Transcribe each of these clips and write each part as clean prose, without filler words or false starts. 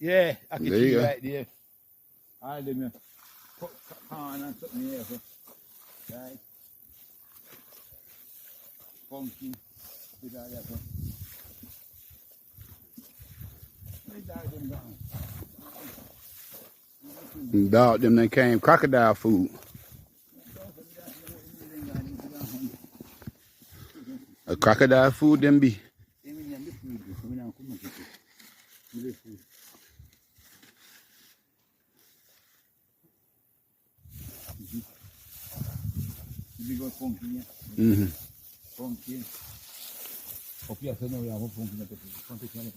Yeah, I can There see you go. right there. All them corn and something here. So. Right. Pumpkin. With all that. So. They died them down. Dog, them then came crocodile food. A crocodile food them be. Big old pumpkin, yeah. Mm-hmm. Pumpkin. Up here, so now we have a pumpkin at the pumpkin.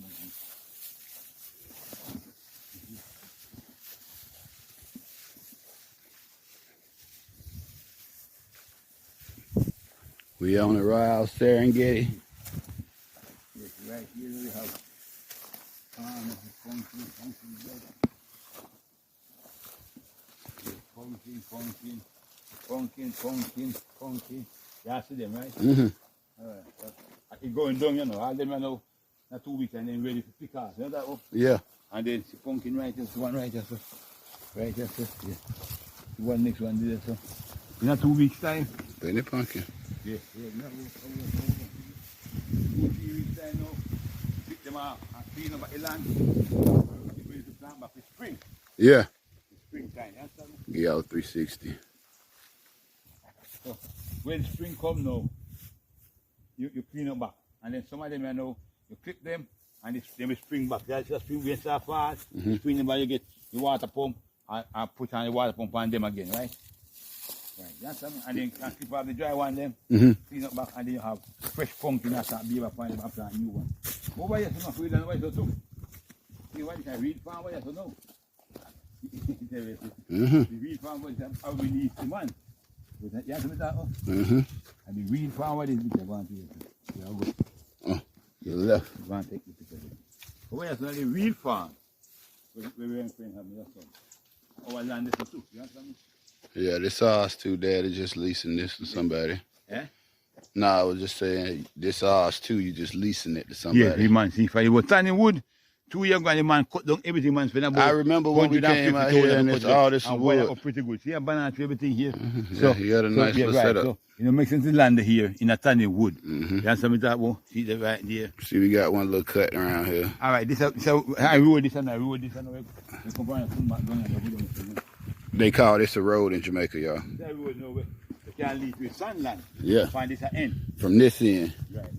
We on the Royal Serengeti. Yes, right here we have pumpkin, pumpkin. You see them, right? Mm-hmm. Alright. I keep going down, you know. All them, you know, not 2 weeks and then ready to pick off. You know that? Oh? Yeah. And then see pumpkin right here, one right here, so. Right here, so. Yeah. The one next one there, so. In a 2 weeks time. Plenty pumpkin. Yeah, yeah. 2 or 3 weeks time now. Pick them up and clean up the land. Get ready to plant back for spring. Yeah. Springtime, you understand? Yeah, 360. So when spring come now, you clean up back. And then some of them, you know, you clip them and they will spring back. That's just spring when start fast. Spring them back, you get the water pump and put on the water pump on them again, right? Right, you understand? And then you can clip off the dry one them, clean up back, and then you have fresh pumpkin and start beaver find them after a new one. Over here, some of you don't know what to do. See what you can read farm over here, so no. The reed farm was how we need the man. You have to do that, and the reed farm was this big advantage. You left. Take the picture. Over here, so the reed farm. We were in Spain, our land is too. You understand me? Yeah, this ours too, Daddy. Just leasing this to somebody. Eh? No, I was just saying this ours too. You just leasing it to somebody. Yeah, the man. See, if I was turning wood, 2 years ago, the man cut down everything, man. Spend about I remember when we came out here and it's all this and wood. Up pretty good. See, a banana tree, everything here. So, yeah, you got a nice little right, setup. So, you know, make sense to land here in a tanning wood. You understand me that one? See that right there? See, we got one little cut around here. All right, so I roll this and I roll this and we come back and come back. They call this a road in Jamaica, y'all. That road nowhere. You can't leave with Sunland. Yeah. Find this at end. From this end. Right.